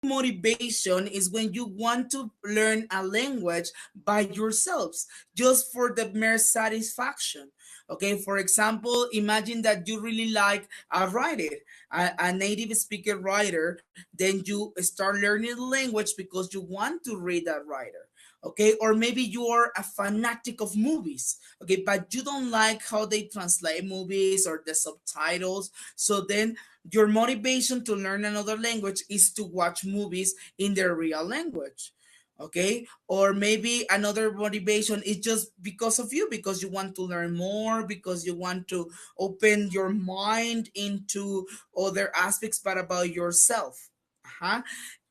motivation is when you want to learn a language by yourselves, just for the mere satisfaction. Okay, for example, imagine that you really like a writer, a native speaker writer, then you start learning the language because you want to read that writer. Okay, or maybe you are a fanatic of movies, okay, but you don't like how they translate movies or the subtitles. So then your motivation to learn another language is to watch movies in their real language. Okay, or maybe another motivation is just because of you, because you want to learn more, because you want to open your mind into other aspects but about yourself. Uh-huh.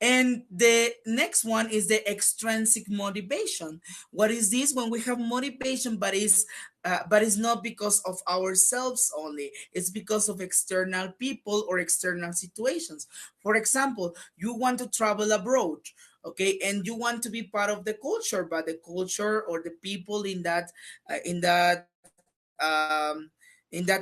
And the next one is the extrinsic motivation. What is this? When we have motivation, but it's not because of ourselves only. It's because of external people or external situations. For example, you want to travel abroad, okay, and you want to be part of the culture, but the culture or the people in that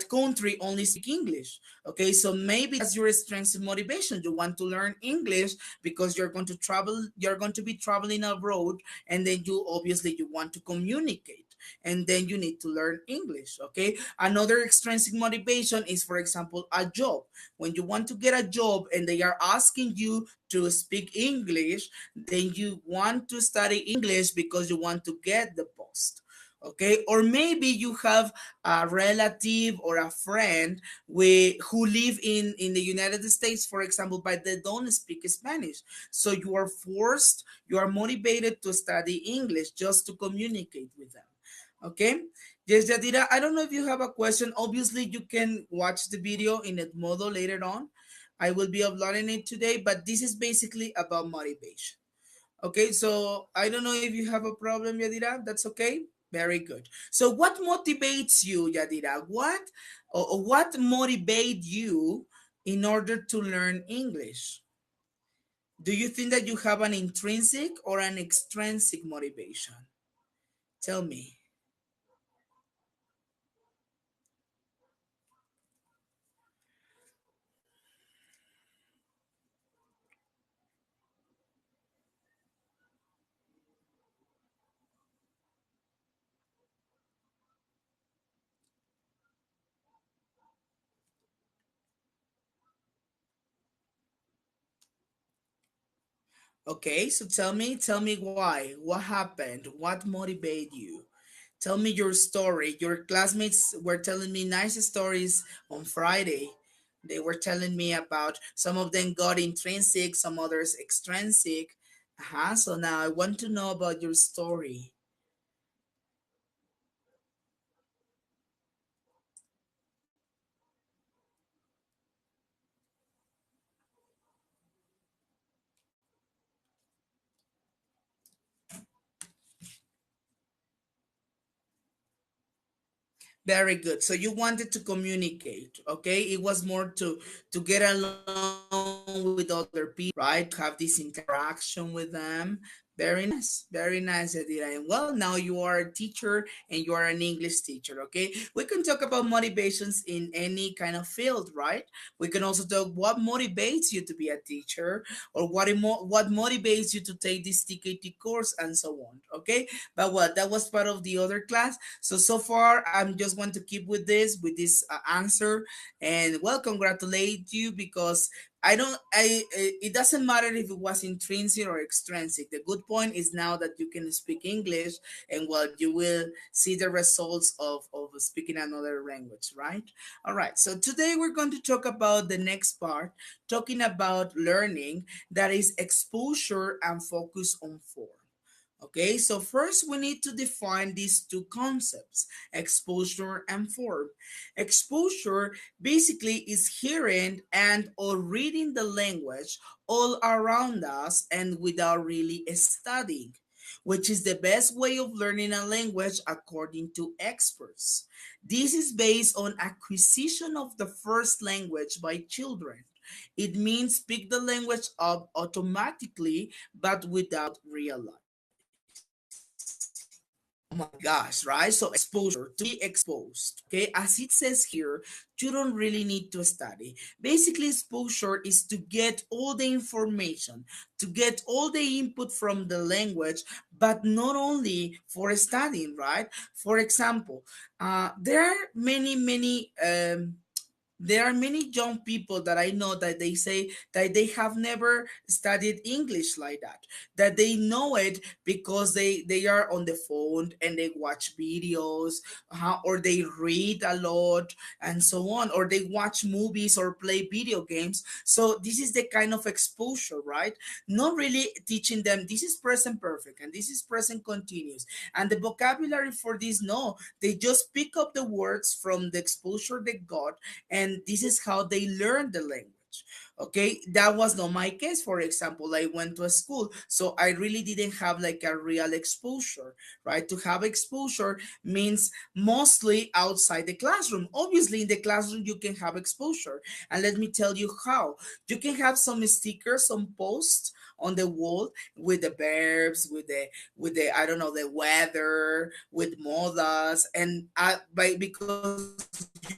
country only speak English. Okay, so maybe that's your strength and motivation. You want to learn English because you're going to travel, you're going to be traveling abroad, and then you obviously you want to communicate, and then you need to learn English. Okay, another extrinsic motivation is, for example, a job. When you want to get a job and they are asking you to speak English, then you want to study English because you want to get the post. Okay, or maybe you have a relative or a friend who live in the United States, for example, but they don't speak Spanish. So you are motivated to study English just to communicate with them. Okay. Yes, Yadira, I don't know if you have a question. Obviously, you can watch the video in Edmodo later on. I will be uploading it today, but this is basically about motivation. Okay, so I don't know if you have a problem, Yadira. That's okay. Very good. So, what motivates you, Yadira? What motivate you in order to learn English? Do you think that you have an intrinsic or an extrinsic motivation? Tell me. Okay, so tell me why. What happened? What motivated you? Tell me your story. Your classmates were telling me nice stories on Friday. They were telling me about some of them got intrinsic, some others extrinsic. Uh-huh. So now I want to know about your story. Very good. So you wanted to communicate, okay? It was more to get along with other people, right? To have this interaction with them. Very nice, Adira. And well, now you are a teacher and you are an English teacher, okay? We can talk about motivations in any kind of field, right? We can also talk what motivates you to be a teacher, or what motivates you to take this TKT course, and so on, okay? But what that was part of the other class. So far, I'm just going to keep with this answer, and well, congratulate you because it doesn't matter if it was intrinsic or extrinsic. The good point is now that you can speak English, and well, you will see the results of speaking another language, right? All right. So today we're going to talk about the next part, talking about learning, that is exposure and focus on form. Okay, so first we need to define these two concepts, exposure and form. Exposure basically is hearing and or reading the language all around us and without really studying, which is the best way of learning a language according to experts. This is based on acquisition of the first language by children. It means pick the language up automatically but without realizing. Oh my gosh, right? So exposure, to be exposed. Okay, as it says here, you don't really need to study. Basically, exposure is to get all the information, to get all the input from the language, but not only for studying, right? For example, there are many young people that I know that they say that they have never studied English like that. That they know it because they are on the phone and they watch videos, or they read a lot and so on, or they watch movies or play video games. So this is the kind of exposure, right? Not really teaching them this is present perfect and this is present continuous. And the vocabulary for this, no, they just pick up the words from the exposure they got, and this is how they learn the language. Okay, that was not my case. For example, I went to a school, so I really didn't have like a real exposure. Right, to have exposure means mostly outside the classroom. Obviously in the classroom you can have exposure, and let me tell you how. You can have some stickers, some posts on the wall with the verbs, with the I don't know, the weather, with modas, and because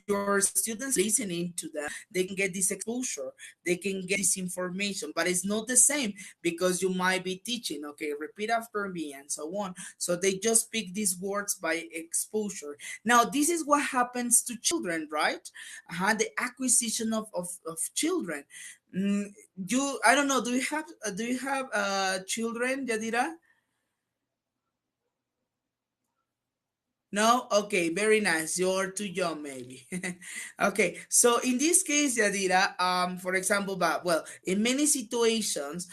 your students are listening to them, they can get this exposure, they can get this information, but it's not the same because you might be teaching, okay, repeat after me and so on. So they just pick these words by exposure. Now this is what happens to children, right? The acquisition of children. Mm, you, I don't know, do you have children, Yadira? No? Okay, very nice. You're too young, maybe. Okay, so in this case, Yadira, for example, but well, in many situations,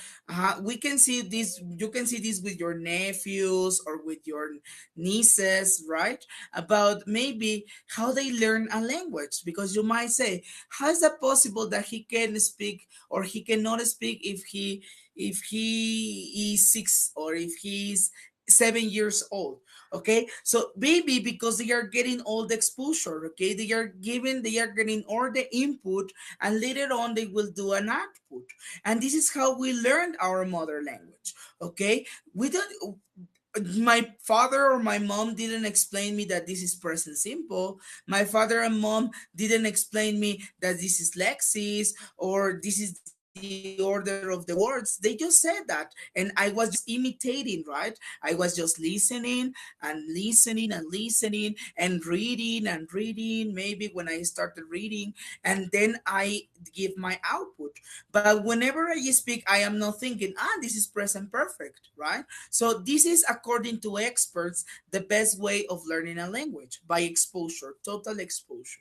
we can see this, you can see this with your nephews or with your nieces, right? About maybe how they learn a language, because you might say, how is that possible that he can speak or he cannot speak if he is 6 or if he's 7 years old? Okay, so maybe because they are getting all the exposure, okay, they are getting all the input, and later on they will do an output. And this is how we learned our mother language. Okay, we don't, my father or my mom didn't explain me that this is present simple. My father and mom didn't explain me that this is lexis, or this is the order of the words. They just said that, and I was just imitating, right? I was just listening and listening and listening and reading, maybe when I started reading, and then I give my output. But whenever I speak, I am not thinking, this is present perfect, right? So this is, according to experts, the best way of learning a language, by exposure, total exposure.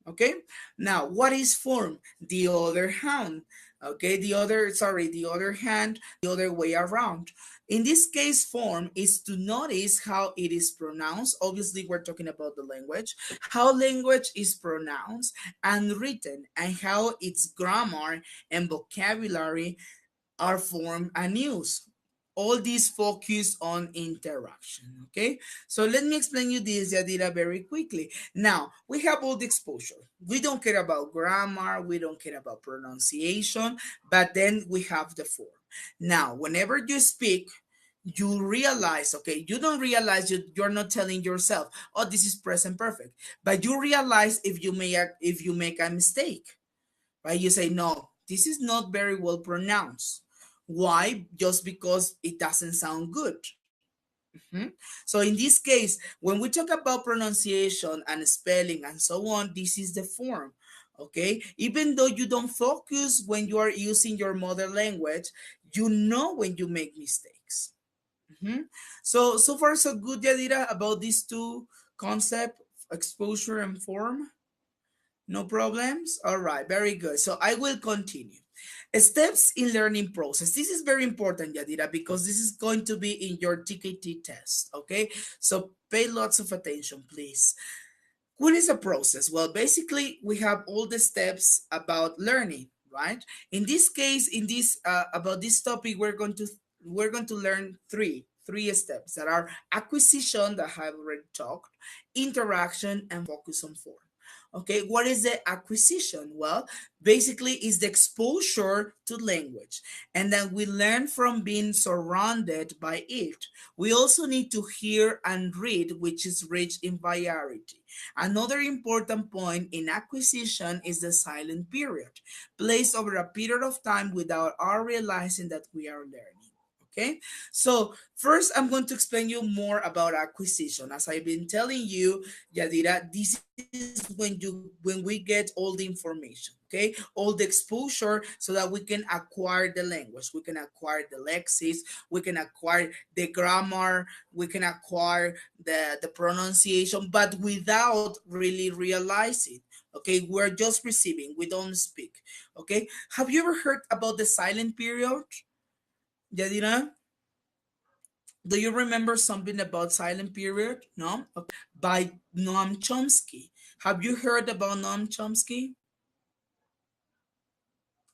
Okay, now what is form? The other hand. Okay, the other hand, the other way around. In this case, form is to notice how it is pronounced. Obviously we're talking about the language, how language is pronounced and written, and how its grammar and vocabulary are formed and used. All these focus on interaction. Okay, so let me explain you this, Yadira, very quickly. Now we have all the exposure. We don't care about grammar, we don't care about pronunciation, but then we have the form. Now, whenever you speak, you realize, okay, you don't realize, you're not telling yourself, oh, this is present perfect, but you realize if you make a mistake, right? You say, no, this is not very well pronounced. Why? Just because it doesn't sound good. Mhm. So in this case, when we talk about pronunciation and spelling and so on, this is the form. Okay, even though you don't focus when you are using your mother language, you know when you make mistakes. Mhm. So far so good, Yadira, about these two concepts, exposure and form. No problems? All right, very good. So I will continue. Steps in learning process. This is very important, Yadira, because this is going to be in your TKT test, okay? So pay lots of attention, please. What is a process? Well, basically, we have all the steps about learning, right? In this case, in this about this topic, we're going to learn three steps that are acquisition, that I have already talked, interaction, and focus on form. Okay, what is the acquisition? Well, basically is the exposure to language, and then we learn from being surrounded by it. We also need to hear and read, which is rich in variety. Another important point in acquisition is the silent period, placed over a period of time without our realizing that we are learning. Okay, so first I'm going to explain you more about acquisition. As I've been telling you, Yadira, this is when we get all the information, okay, all the exposure, so that we can acquire the language, we can acquire the lexis, we can acquire the grammar, we can acquire the pronunciation, but without really realizing. Okay, we're just receiving, we don't speak. Okay, have you ever heard about the silent period, Yadira? Do you remember something about silent period? No? Okay. By Noam Chomsky. Have you heard about Noam Chomsky?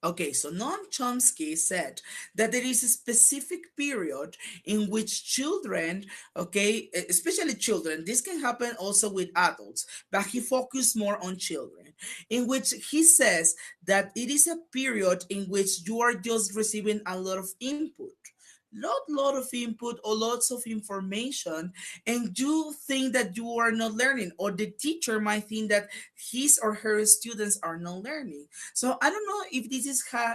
Okay, so Noam Chomsky said that there is a specific period in which children, okay, especially children, this can happen also with adults, but he focused more on children, in which he says that it is a period in which you are just receiving a lot of input. Lot of input or lots of information, and you think that you are not learning, or the teacher might think that his or her students are not learning. So I don't know if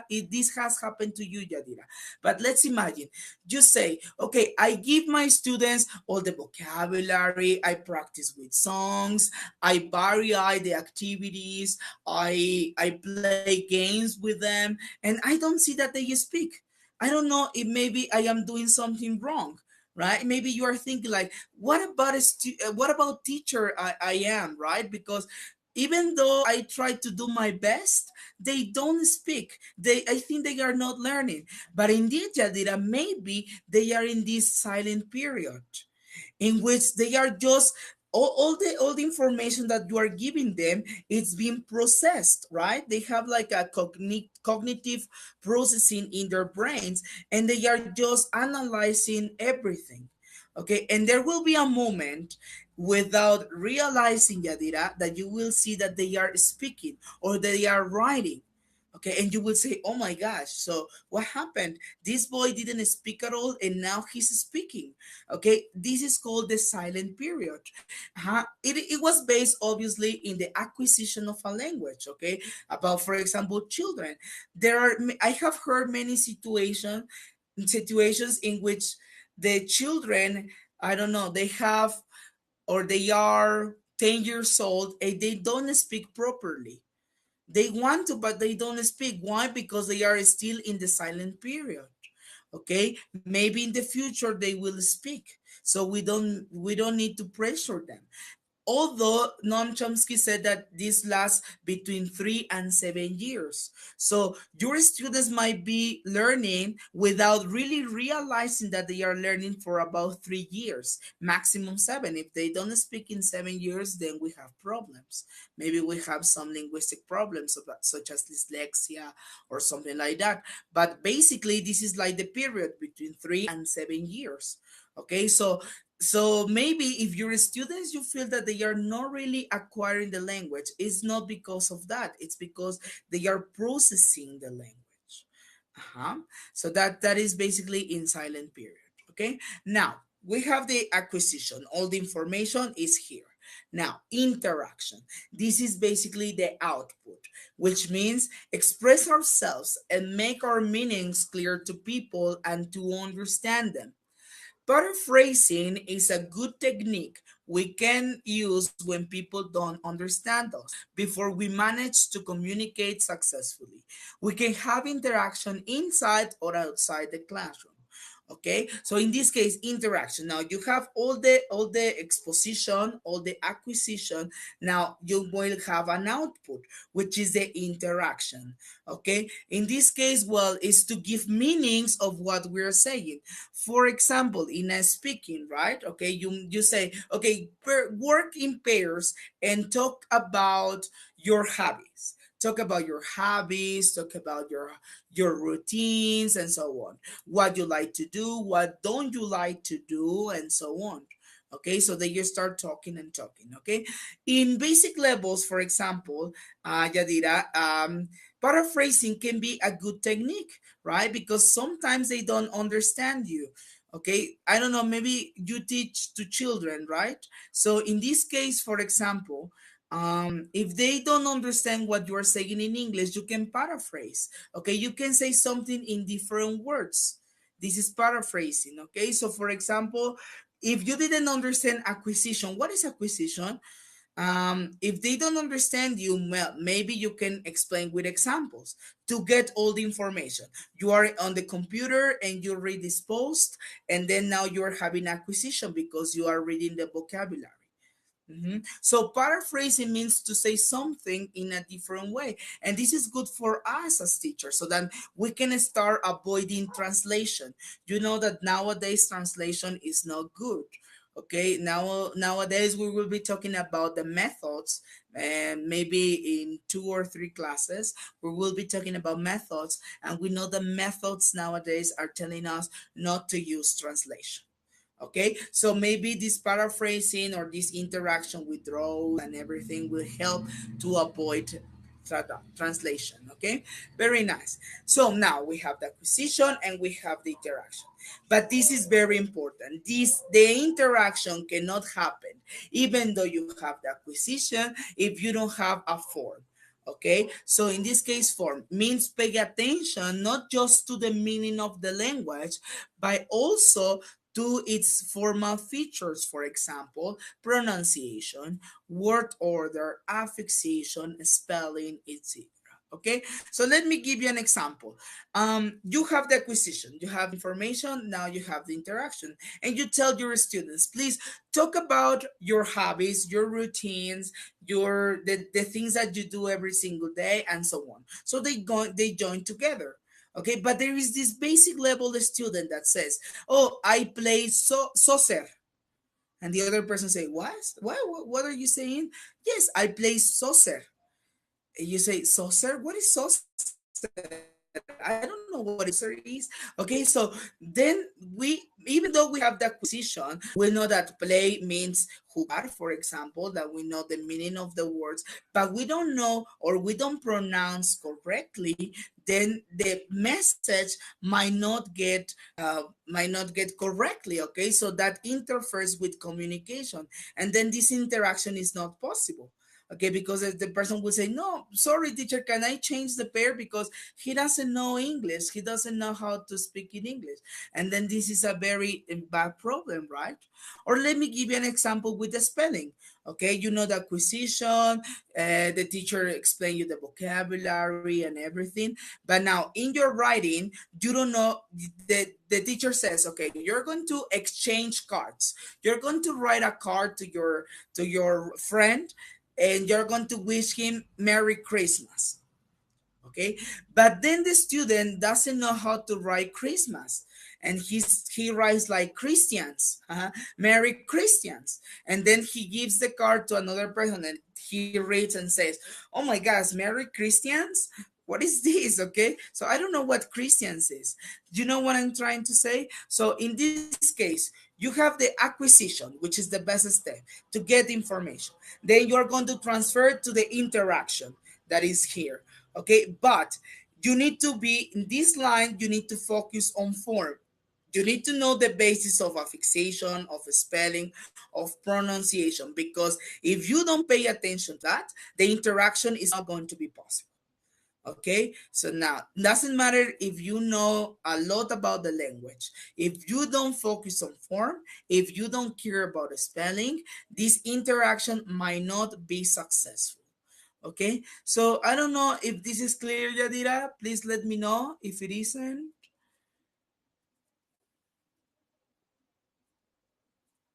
if this has happened to you, Yadira. But let's imagine you say, okay, I give my students all the vocabulary, I practice with songs, I vary the activities, I play games with them, and I don't see that they speak. I don't know if maybe I am doing something wrong, right? Maybe you are thinking like, what about teacher I am, right? Because even though I try to do my best, they don't speak. I think they are not learning. But indeed, Yadira, maybe they are in this silent period in which they are just all the information that you are giving them, it's being processed, right? They have like a cognitive processing in their brains, and they are just analyzing everything. Okay, and there will be a moment without realizing, Yadira, that you will see that they are speaking or they are writing. Okay, and you will say, oh my gosh, so what happened? This boy didn't speak at all, and now he's speaking. Okay, this is called the silent period. It was based obviously in the acquisition of a language. Okay, about, for example, children. I have heard many situations in which the children, I don't know, they have, or they are 10 years old and they don't speak properly. They want to, but they don't speak. Why? Because they are still in the silent period. Okay, maybe in the future they will speak. So we don't need to pressure them. Although Noam Chomsky said that this lasts between 3 and 7 years. So your students might be learning without really realizing that they are learning for about 3 years, maximum seven. If they don't speak in 7 years, then we have problems. Maybe we have some linguistic problems, such as dyslexia or something like that. But basically, this is like the period between 3 and 7 years. Okay, so maybe if your students, you feel that they are not really acquiring the language, it's not because of that. It's because they are processing the language. Uh-huh. So that is basically in silent period. Okay. Now we have the acquisition. All the information is here. Now interaction. This is basically the output, which means express ourselves and make our meanings clear to people and to understand them. Paraphrasing is a good technique we can use when people don't understand us before we manage to communicate successfully. We can have interaction inside or outside the classroom. Okay, so in this case, interaction. Now you have all the exposition, all the acquisition. Now you will have an output, which is the interaction. Okay, in this case, well, is to give meanings of what we're saying. For example, in a speaking, right? Okay, you say, okay, work in pairs and talk about your hobbies. Talk about your hobbies, talk about your routines and so on. What you like to do, what don't you like to do, and so on. Okay, so they just start talking and talking. Okay, in basic levels, for example, Yadira, paraphrasing can be a good technique, right? Because sometimes they don't understand you. Okay, I don't know, maybe you teach to children, right? So in this case, for example, if they don't understand what you are saying in English, you can paraphrase. Okay, you can say something in different words. This is paraphrasing. Okay, so for example, if you didn't understand acquisition, what is acquisition? If they don't understand you, well, maybe you can explain with examples to get all the information. You are on the computer and you read this post, and then now you are having acquisition because you are reading the vocabulary. So paraphrasing means to say something in a different way. And this is good for us as teachers so that we can start avoiding translation. You know that nowadays translation is not good. Okay, nowadays we will be talking about the methods, and maybe in 2 or 3 classes we will be talking about methods, and we know the methods nowadays are telling us not to use translation. Okay, so maybe this paraphrasing or this interaction with rows and everything will help to avoid translation. Okay, very nice. So now we have the acquisition and we have the interaction, but this is very important. This The interaction cannot happen even though you have the acquisition if you don't have a form. Okay, so in this case, form means pay attention not just to the meaning of the language, but also to its formal features, for example, pronunciation, word order, affixation, spelling, etc. Okay, so let me give you an example. You have the acquisition, you have information, now you have the interaction, and you tell your students, please talk about your hobbies, your routines, the things that you do every single day, and so on. So they join together. Okay, but there is this basic level student that says, "Oh, I play soccer," and the other person say, "What? What are you saying?" "Yes, I play soccer." And you say, "Saucer? What is saucer? I don't know what saucer is." Okay, so then even though we have the acquisition, we know that play means jugar, for example, that we know the meaning of the words, but we don't know or we don't pronounce correctly, then the message might not get correctly. Okay, so that interferes with communication, and then this interaction is not possible. Okay, because the person will say, "No, sorry teacher, can I change the pair because he doesn't know English, he doesn't know how to speak in English." And then this is a very bad problem, right? Or let me give you an example with the spelling. Okay, you know the acquisition, the teacher explain you the vocabulary and everything, but now in your writing you don't know. The teacher says, okay, you're going to exchange cards, you're going to write a card to your friend, and you're going to wish him Merry Christmas. Okay, but then the student doesn't know how to write Christmas, and he writes like Christians, Merry Christians, and then he gives the card to another person, and he reads and says, "Oh my gosh, Merry Christians, what is this?" Okay, so I don't know what Christians is. You know what I'm trying to say? So in this case, you have the acquisition, which is the best step to get information. Then you're going to transfer to the interaction that is here. Okay, but you need to be in this line, you need to focus on form. You need to know the basis of affixation, of spelling, of pronunciation, because if you don't pay attention to that, the interaction is not going to be possible. Okay, so now doesn't matter if you know a lot about the language, if you don't focus on form, if you don't care about the spelling, this interaction might not be successful. Okay, so I don't know if this is clear, Yadira. Please let me know if it isn't.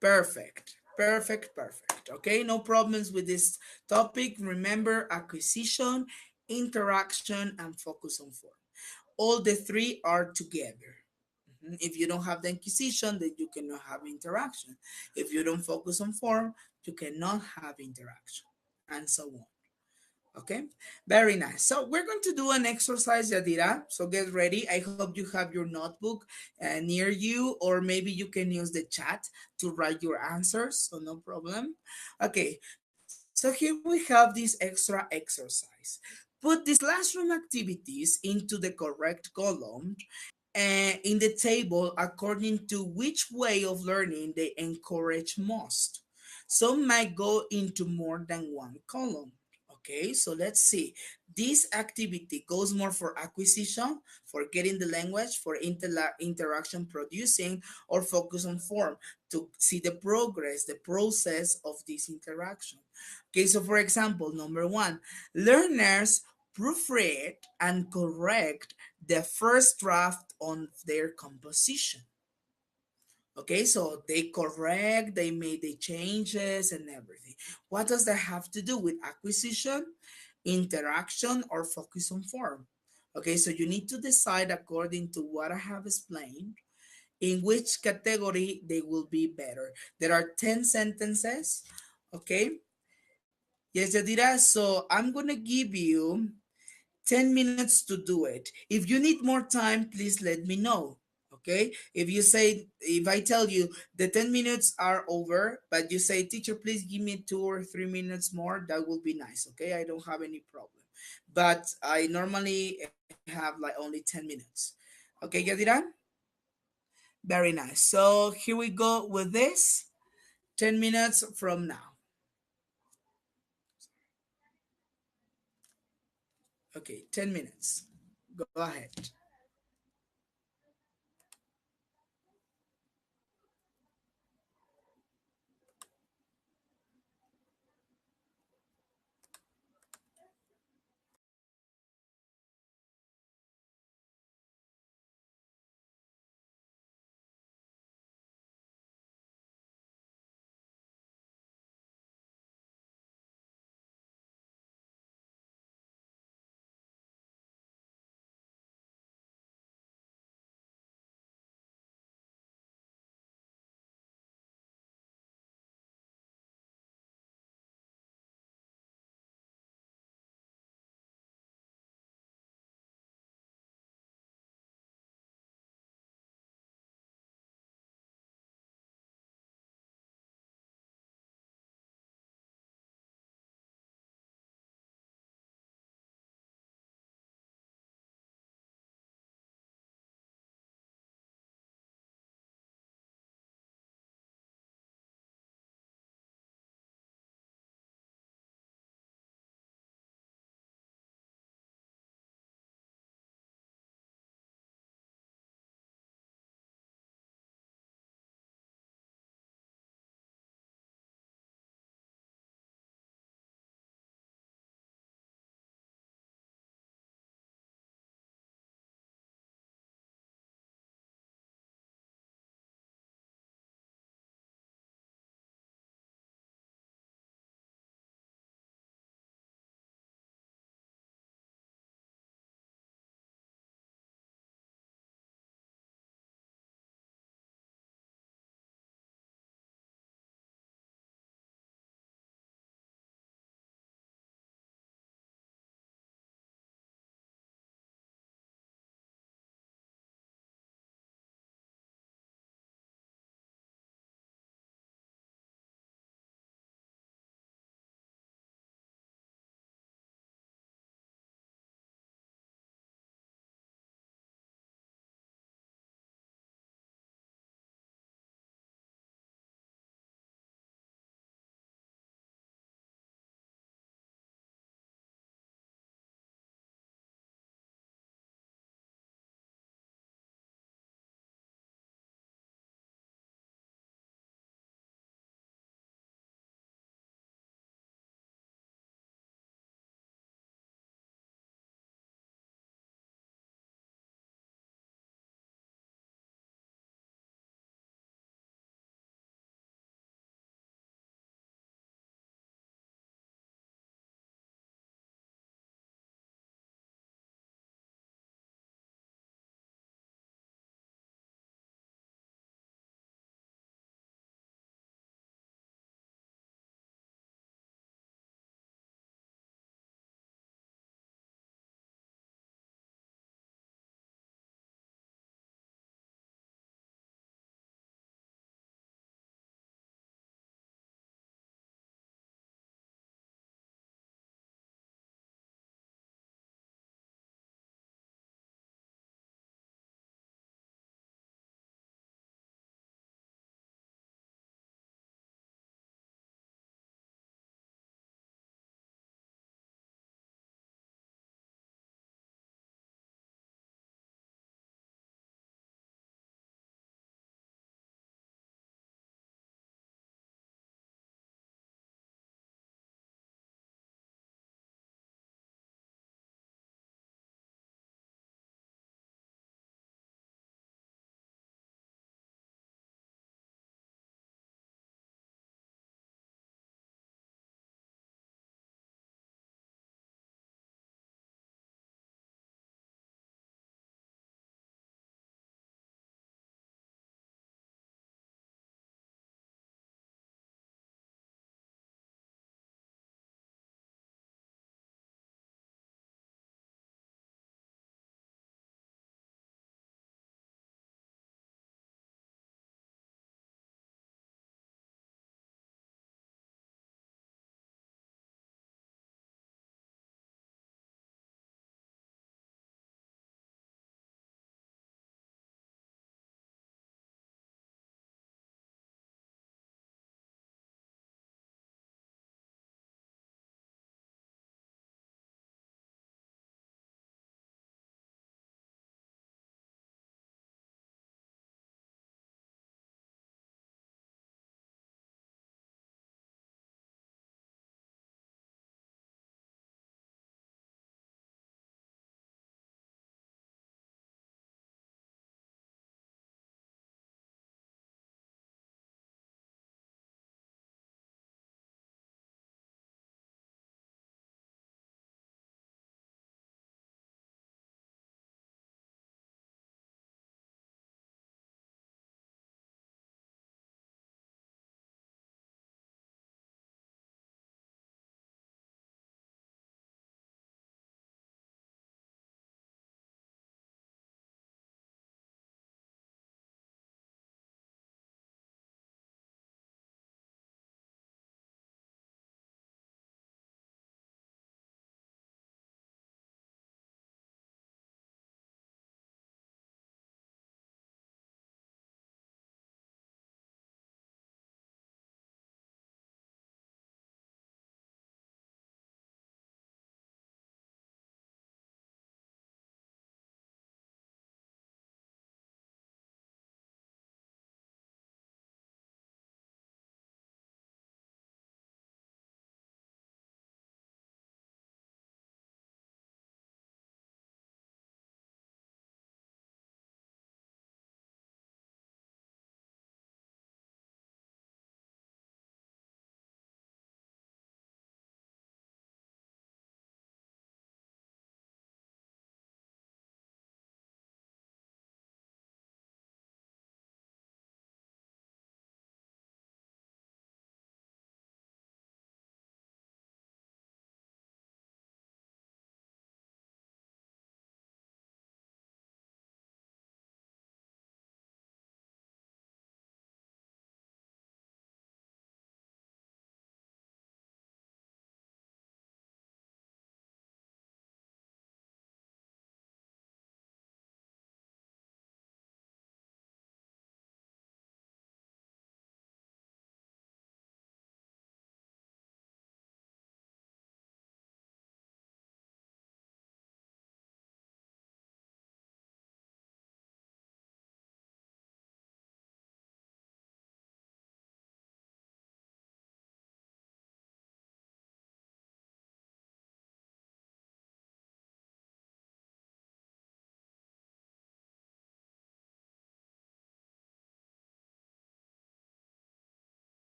Perfect, perfect, perfect. Okay, no problems with this topic. Remember, acquisition, interaction, and focus on form. All the three are together. If you don't have the acquisition, then you cannot have interaction. If you don't focus on form, you cannot have interaction, and so on. Okay, very nice. So we're going to do an exercise, Yadira. So get ready. I hope you have your notebook near you, or maybe you can use the chat to write your answers. So no problem. Okay, so here we have this extra exercise. Put these classroom activities into the correct column in the table according to which way of learning they encourage most. Some might go into more than one column. Okay, so let's see. This activity goes more for acquisition, for getting the language, for interaction producing, or focus on form to see the progress, the process of this interaction. Okay, so for example, number one, learners proofread and correct the first draft on their composition. Okay, so they correct, they made the changes and everything. What does that have to do with acquisition, interaction, or focus on form? Okay, so you need to decide according to what I have explained in which category they will be better. There are 10 sentences. Okay, yes, Yadira. So I'm gonna give you 10 minutes to do it. If you need more time, please let me know. Okay? If I tell you the 10 minutes are over, but you say, teacher, please give me 2 or 3 minutes more, that will be nice. Okay? I don't have any problem. But I normally have like only 10 minutes. Okay, Yadira? Very nice. So here we go with this 10 minutes from now. Okay, 10 minutes. Go ahead.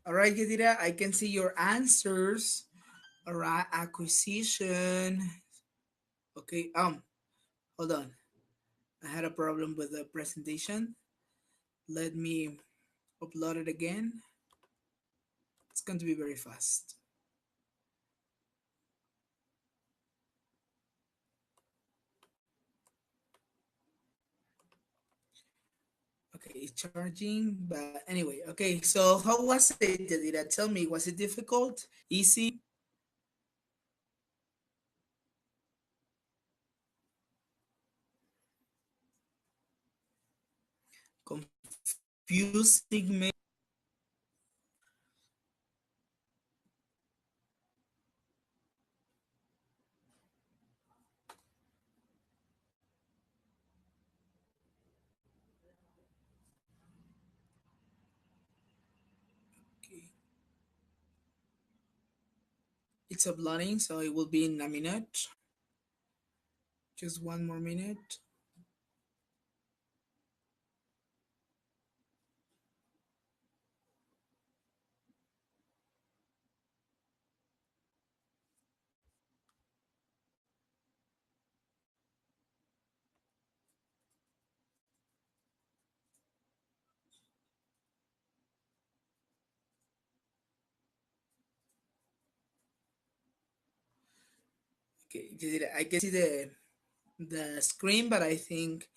All right, Yadira, I can see your answers. All right, acquisition. Okay, hold on. I had a problem with the presentation. Let me upload it again. It's going to be very fast. Okay, it's charging, but anyway, okay, so how was it, Yadira? Tell me, was it difficult? Easy? Confusing? Okay. It's uploading, so it will be in a minute. Just one more minute. Okay, I can see the screen, but I think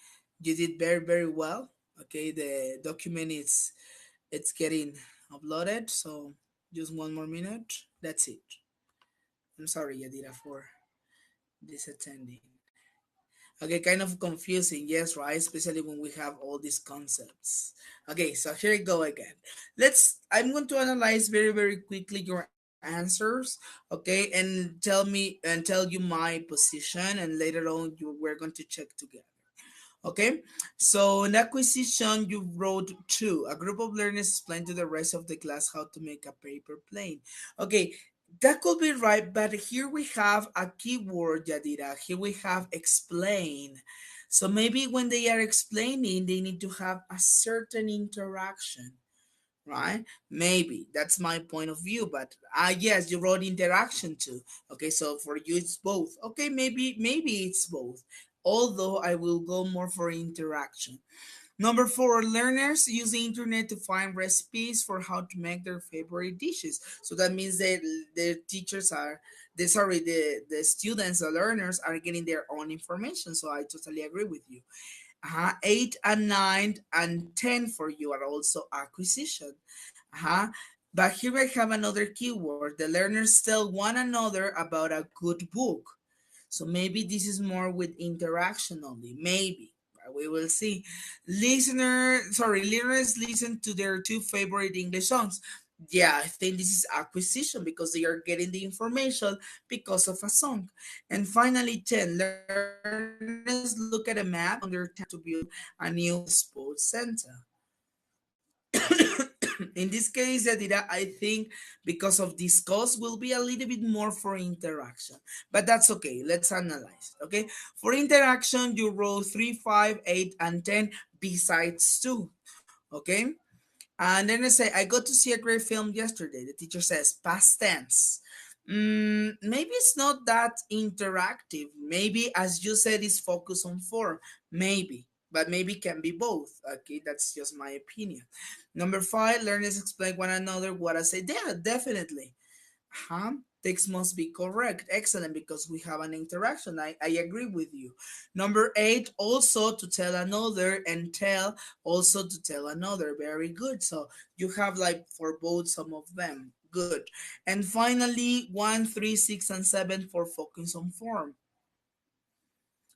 you did very well. Okay, the document is it's getting uploaded, so just one more minute. That's it. I'm sorry, Yadira, for disattending. Okay, kind of confusing, yes, right? Especially when we have all these concepts. Okay, so here we go again. I'm going to analyze very quickly your answers, okay, and tell you my position, and later on we're going to check together. Okay, so in acquisition, you wrote two. A group of learners explained to the rest of the class how to make a paper plane. Okay, that could be right, but here we have a keyword, Yadira. Here we have explain. So maybe when they are explaining, they need to have a certain interaction, right? Maybe that's my point of view, but yes, you wrote interaction too. Okay, so for you it's both. Okay, maybe it's both. Although I will go more for interaction. Number four, learners use the internet to find recipes for how to make their favorite dishes. So that means that the teachers are, the students, the learners are getting their own information. So I totally agree with you. 8 and 9 and 10 for you are also acquisition. Uh-huh. But here I have another keyword. The learners tell one another about a good book. So maybe this is more with interaction only. Maybe. But we will see. Learners listen to their two favorite English songs. Yeah, I think this is acquisition because they are getting the information because of a song. And finally, 10, learners look at a map on their tablet to build a new sports center. In this case, Yadira, I think because of this cost will be a little bit more for interaction, but that's okay. Let's analyze. Okay, for interaction, you roll 3, 5, 8, and 10 besides 2. Okay, and then I say, I got to see a great film yesterday. The teacher says, past tense. Maybe it's not that interactive. Maybe, as you said, it's focused on form. Maybe, but maybe can be both. Okay, that's just my opinion. Number five, learners explain one another what I say. Yeah, definitely. Huh? Text must be correct. Excellent, because we have an interaction. I agree with you. Number eight, also to tell another, and tell also to tell another. Very good. So you have like for both some of them. Good. And finally, one, three, six, and seven for focus on form.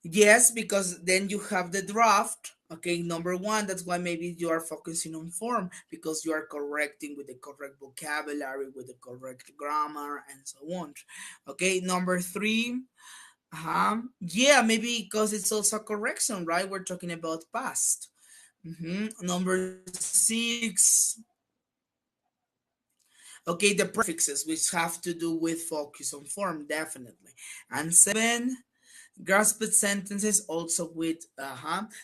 Yes, because then you have the draft. Okay, number one, that's why maybe you are focusing on form because you are correcting with the correct vocabulary, with the correct grammar, and so on. Okay, number three, yeah, maybe because it's also a correction, right? We're talking about past. Number six, okay, the prefixes, which have to do with focus on form, definitely. And seven, grasped sentences also with.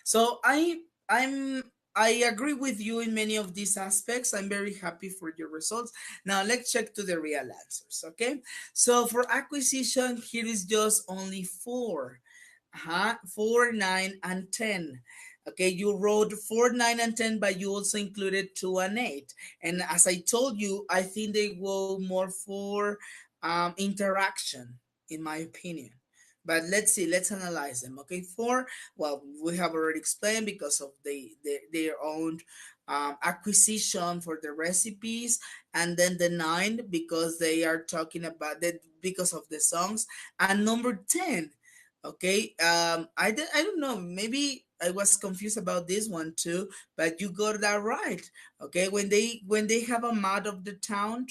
So I'm I agree with you in many of these aspects. I'm very happy for your results. Now let's check to the real answers. Okay. So for acquisition, here is just only four. 4, 9, and 10. Okay, you wrote 4, 9, and 10, but you also included 2 and 8. And as I told you, I think they go more for interaction, in my opinion. But let's see, let's analyze them. Okay, 4, well, we have already explained because of their own acquisition for the recipes, and then the 9 because they are talking about that because of the songs, and number 10. Okay, I don't know. Maybe I was confused about this one too, but you got that right. Okay, when they have a map of the town,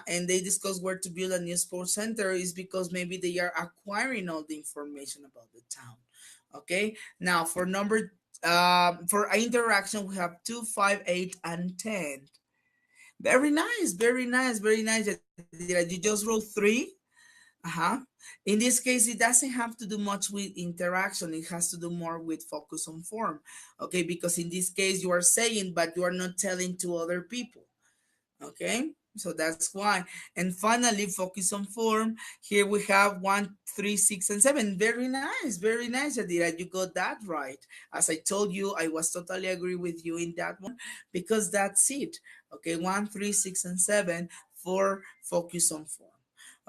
and they discuss where to build a new sports center, is because maybe they are acquiring all the information about the town. Okay, now for interaction, we have 2, 5, 8, and 10. Very nice, very nice, very nice. You just wrote three. Uh-huh. In this case, it doesn't have to do much with interaction. It has to do more with focus on form. Okay, because in this case, you are saying, but you are not telling to other people. Okay, so that's why. And finally, focus on form. Here we have 1, 3, 6, and 7. Very nice, Adira. You got that right. As I told you, I was totally agree with you in that one because that's it. Okay, 1, 3, 6, and 7 for focus on form.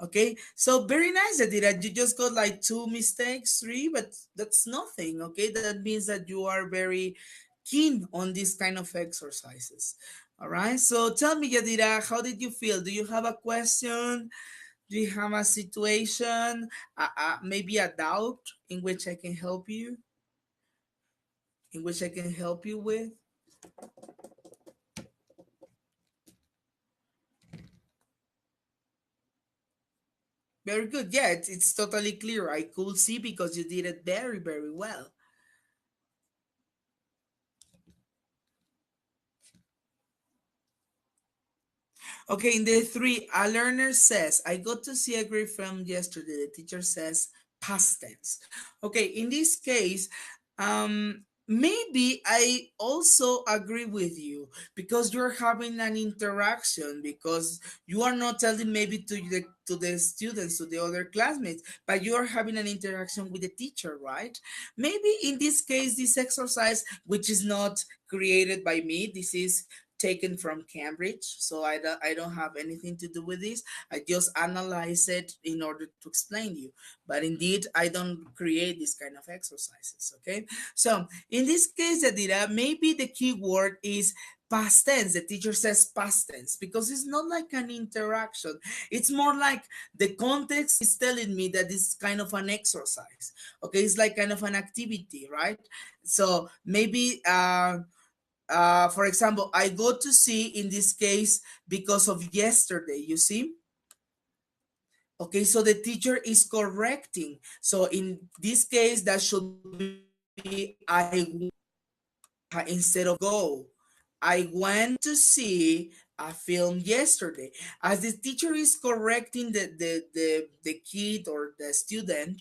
Okay, so very nice, Adira. You just got like two mistakes, three, but that's nothing. Okay, that means that you are very keen on this kind of exercises. All right, so tell me, Yadira, how did you feel? Do you have a question? Do you have a situation, maybe a doubt in which I can help you? In which I can help you with? Very good. Yeah, it's totally clear. I could see because you did it very, very well. Okay, in the three, a learner says, I got to see a great film yesterday. The teacher says, past tense. Okay, in this case, maybe I also agree with you because you're having an interaction because you are not telling maybe to the students, to the other classmates, but you are having an interaction with the teacher, right? Maybe in this case, this exercise, which is not created by me, this is taken from Cambridge, so I don't have anything to do with this. I just analyze it in order to explain you. But indeed, I don't create this kind of exercises. Okay, so in this case, Adira, maybe the key word is past tense. The teacher says past tense because it's not like an interaction. It's more like the context is telling me that it's kind of an exercise. Okay, it's like kind of an activity, right? So maybe for example, I go to see in this case because of yesterday, you see? Okay, so the teacher is correcting. So in this case, that should be instead of go. I went to see a film yesterday. As the teacher is correcting the kid or the student,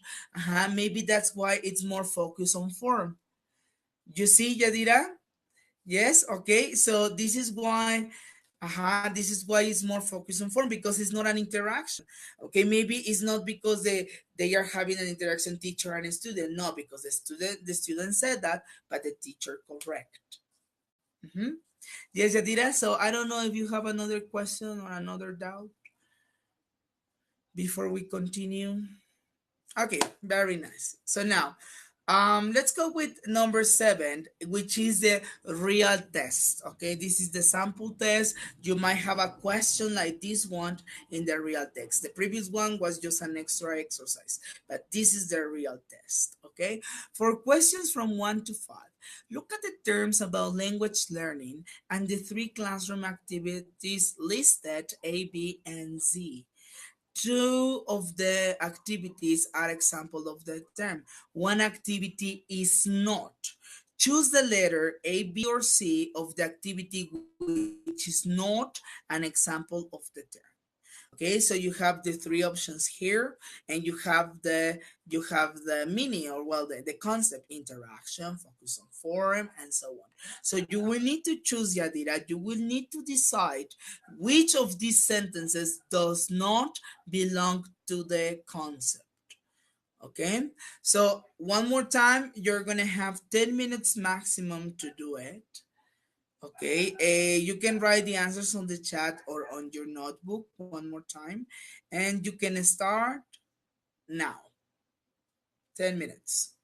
maybe that's why it's more focused on form. You see, Yadira? Yes, okay. So this is why it's more focused on form because it's not an interaction. Okay, maybe it's not because they are having an interaction teacher and a student. No, because the student said that, but the teacher correct. Mhm. Yes, Yadira. So I don't know if you have another question or another doubt before we continue. Okay, very nice. So now, let's go with number 7, which is the real test. Okay, this is the sample test. You might have a question like this one in the real text. The previous one was just an extra exercise, but this is the real test. Okay, for questions from 1 to 5, look at the terms about language learning and the 3 classroom activities listed A, B, and Z. Two of the activities are example of the term. One activity is not. Choose the letter A, B, or C of the activity which is not an example of the term. Okay, so you have the three options here, and you have the meaning, or well, the concept: interaction, focus on form, and so on. So you will need to choose, Yadira. You will need to decide which of these sentences does not belong to the concept. Okay, so one more time, you're gonna have 10 minutes maximum to do it. Okay, you can write the answers on the chat or on your notebook one more time, and you can start now. 10 minutes.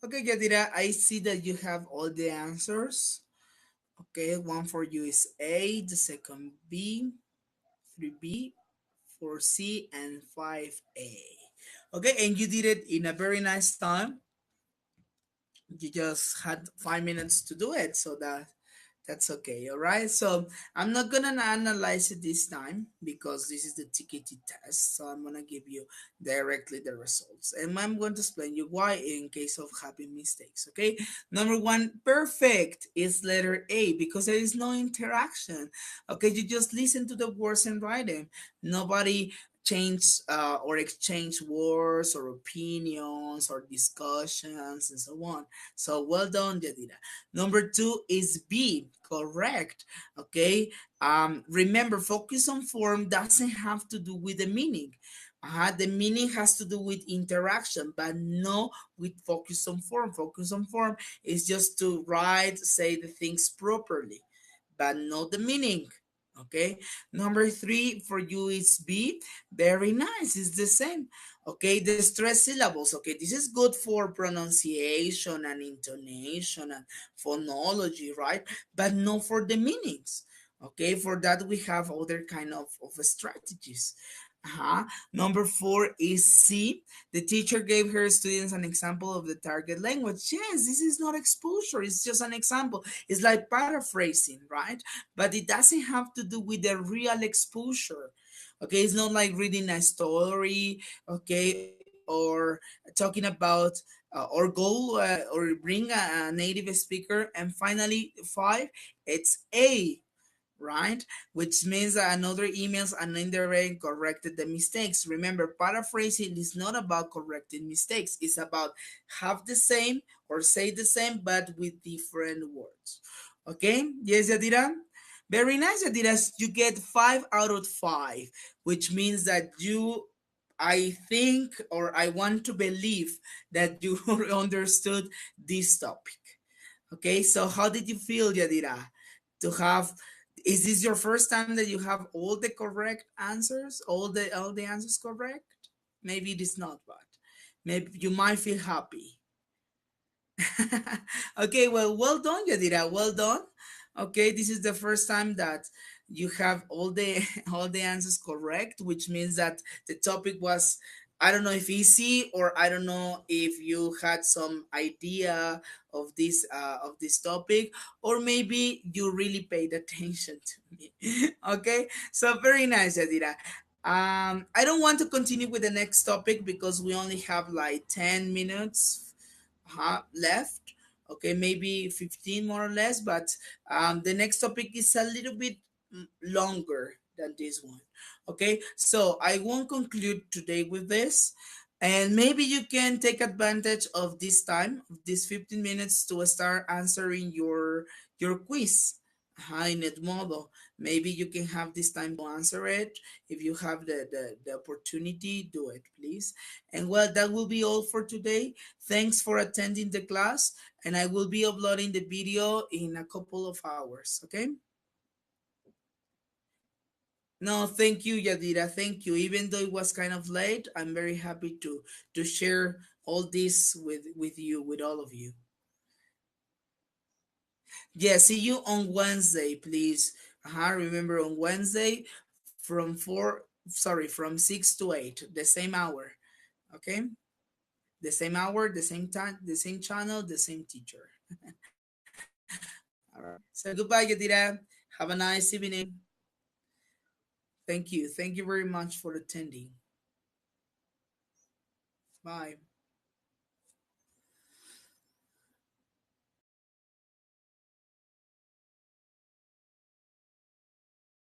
Okay, Yadira, I see that you have all the answers. Okay, one for you is A, the second B, 3B, 4C, and 5A. Okay, and you did it in a very nice time. You just had 5 minutes to do it, so That's okay, all right? So I'm not gonna analyze it this time because this is the TKT test. So I'm gonna give you directly the results. And I'm going to explain you why in case of having mistakes, okay? Number one, perfect is letter A because there is no interaction. Okay, you just listen to the words and write them. Nobody change or exchange words or opinions or discussions and so on. So well done, Yadira. Number two is B, correct. Okay. Remember, focus on form doesn't have to do with the meaning. The meaning has to do with interaction, but no with focus on form. Focus on form is just to write, say the things properly, but not the meaning. Okay. Number three for you is B. Very nice. It's the same. Okay. The stress syllables. Okay. This is good for pronunciation and intonation and phonology, right? But not for the meanings. Okay. For that, we have other kind of strategies. Number four is C. The teacher gave her students an example of the target language. Yes, this is not exposure. It's just an example. It's like paraphrasing, right? But it doesn't have to do with the real exposure. Okay, it's not like reading a story, okay, or talking about or go or bring a native speaker. And finally, five, it's A, right? Which means that another emails and indirect corrected the mistakes. Remember, paraphrasing is not about correcting mistakes. It's about have the same or say the same, but with different words. Okay? Yes, Yadira? Very nice, Yadira. You get 5 out of 5, which means that you I think or I want to believe that you understood this topic. Okay, so how did you feel, Yadira? To have is this your first time that you have all the correct answers, all the answers correct? Maybe it is not, but maybe you might feel happy. Okay, well done, Yadira. Well done. Okay, this is the first time that you have all the all the answers correct, which means that the topic was I don't know if easy or I don't know if you had some idea of this topic or maybe you really paid attention to me. Okay, so very nice, Yadira. I don't want to continue with the next topic because we only have like 10 minutes left. Okay, maybe 15 more or less, but the next topic is a little bit longer than this one. Okay, so I won't conclude today with this. And maybe you can take advantage of this time, of these 15 minutes to start answering your quiz in Edmodo. Maybe you can have this time to answer it. If you have the opportunity, do it, please. And well, that will be all for today. Thanks for attending the class, and I will be uploading the video in a couple of hours, okay? No, thank you, Yadira. Thank you. Even though it was kind of late, I'm very happy to share all this with you, with all of you. Yeah, see you on Wednesday, please. Remember on Wednesday from 6 to 8, the same hour. Okay? The same hour, the same time, the same channel, the same teacher. All right. So goodbye, Yadira. Have a nice evening. Thank you. Thank you very much for attending. Bye.